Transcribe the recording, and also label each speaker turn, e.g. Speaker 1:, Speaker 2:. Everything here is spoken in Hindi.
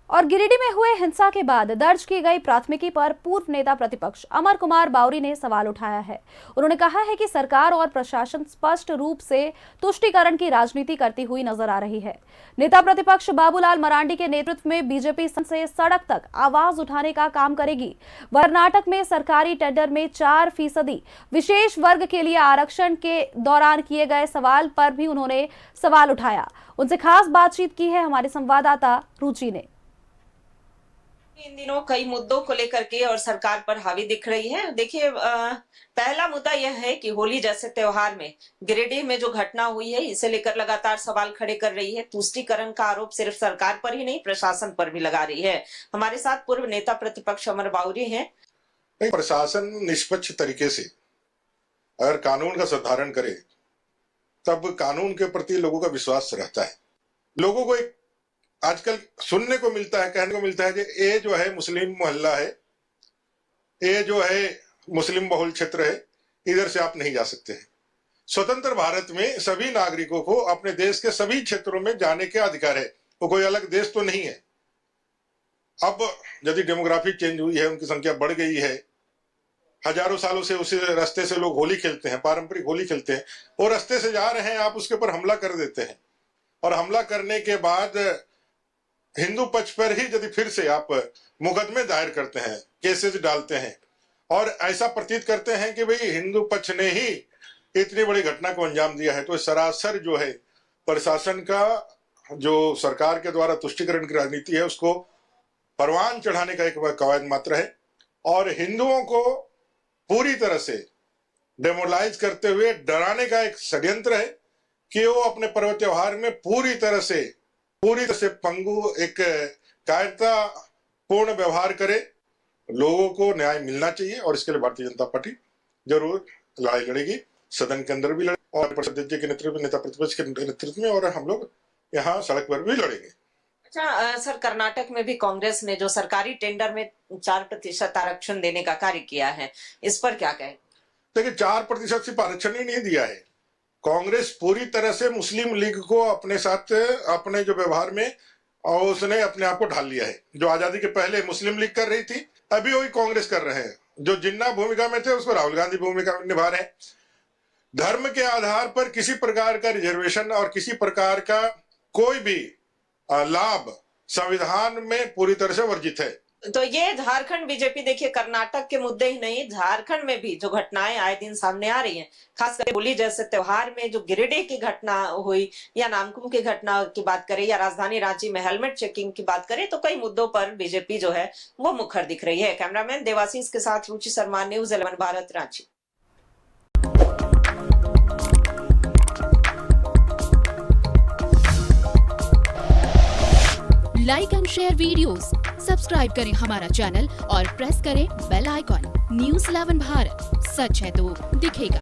Speaker 1: और गिरिडीह में हुए हिंसा के बाद दर्ज की गई प्राथमिकी पर पूर्व नेता प्रतिपक्ष अमर कुमार बावरी ने सवाल उठाया है। उन्होंने कहा है कि सरकार और प्रशासन स्पष्ट रूप से तुष्टीकरण की राजनीति करती हुई नजर आ रही है। नेता प्रतिपक्ष बाबूलाल मरांडी के नेतृत्व में बीजेपी से सड़क तक आवाज उठाने का काम करेगी। कर्नाटक में सरकारी टेंडर में 4% विशेष वर्ग के लिए आरक्षण के दौरान किए गए सवाल पर भी उन्होंने सवाल उठाया। उनसे खास बातचीत की है हमारे संवाददाता रुचि ने।
Speaker 2: इन दिनों कई मुद्दों को लेकर के और सरकार पर हावी दिख रही है। देखिए, पहला मुद्दा यह है कि होली जैसे त्योहार में गिरिडीह में जो घटना हुई है, इसे लेकर लगातार सवाल खड़े कर रही है। तुष्टीकरण का आरोप सिर्फ सरकार पर ही नहीं, प्रशासन पर भी लगा रही है। हमारे साथ पूर्व नेता प्रतिपक्ष अमर बावरी हैं।
Speaker 3: प्रशासन निष्पक्ष तरीके से अगर कानून का निर्धारण करे तब कानून के प्रति लोगों का विश्वास रहता है। लोगों को एक आजकल सुनने को मिलता है, कहने को मिलता है कि ये जो है मुस्लिम मोहल्ला है, ये जो है मुस्लिम बहुल क्षेत्र है, इधर से आप नहीं जा सकते हैं। स्वतंत्र भारत में सभी नागरिकों को अपने देश के सभी क्षेत्रों में जाने के अधिकार है। वो कोई अलग देश तो नहीं है। अब यदि डेमोग्राफी चेंज हुई है, उनकी संख्या बढ़ गई है, हजारों सालों से उसी रास्ते से लोग होली खेलते हैं, पारंपरिक होली खेलते हैं, वो रास्ते से जा रहे हैं, आप उसके ऊपर हमला कर देते हैं और हमला करने के बाद हिंदू पक्ष पर ही यदि फिर से आप मुकदमे दायर करते हैं, केसेस डालते हैं और ऐसा प्रतीत करते हैं कि भाई हिंदू पक्ष ने ही इतनी बड़ी घटना को अंजाम दिया है, तो सरासर जो है प्रशासन का जो सरकार के द्वारा तुष्टीकरण की राजनीति है उसको परवान चढ़ाने का एक कवायद मात्र है और हिंदुओं को पूरी तरह से डेमोरलाइज करते हुए डराने का एक षड्यंत्र है कि वो अपने पर्व त्योहार में पूरी तरह से पंगु एक कायरता पूर्ण व्यवहार करे। लोगों को न्याय मिलना चाहिए और इसके लिए भारतीय जनता पार्टी जरूर लड़ाई लड़ेगी, सदन के अंदर भी लड़ेगी और परिषद के नेतृत्व में, नेता प्रतिपक्ष के नेतृत्व में, और हम लोग यहाँ सड़क पर भी लड़ेंगे।
Speaker 2: अच्छा सर, कर्नाटक में भी कांग्रेस ने जो सरकारी टेंडर में 4% आरक्षण देने का कार्य किया है, इस पर क्या कहें?
Speaker 3: देखिए, 4% सिर्फ आरक्षण ही नहीं दिया है। कांग्रेस पूरी तरह से मुस्लिम लीग को अपने साथ अपने जो व्यवहार में और उसने अपने आप को ढाल लिया है। जो आजादी के पहले मुस्लिम लीग कर रही थी, अभी वही कांग्रेस कर रहे हैं। जो जिन्ना भूमिका में थे उसको राहुल गांधी भूमिका निभा रहे हैं। धर्म के आधार पर किसी प्रकार का रिजर्वेशन और किसी प्रकार का कोई भी लाभ संविधान में पूरी तरह से वर्जित है।
Speaker 2: तो ये झारखंड बीजेपी, देखिए कर्नाटक के मुद्दे ही नहीं, झारखंड में भी जो घटनाएं आए दिन सामने आ रही हैं, खासकर होली जैसे त्योहार में जो गिरिडीह की घटना हुई या नामकुम की घटना की बात करें या राजधानी रांची में हेलमेट चेकिंग की बात करें, तो कई मुद्दों पर बीजेपी जो है वो मुखर दिख रही है। कैमरामैन देवाशीष के साथ Ruchi Sharma, news 11 Bharat, Ranchi.
Speaker 4: Like and share videos, subscribe करें हमारा चैनल और प्रेस करें बेल आइकॉन। न्यूज़ 11 भारत, सच है तो दिखेगा।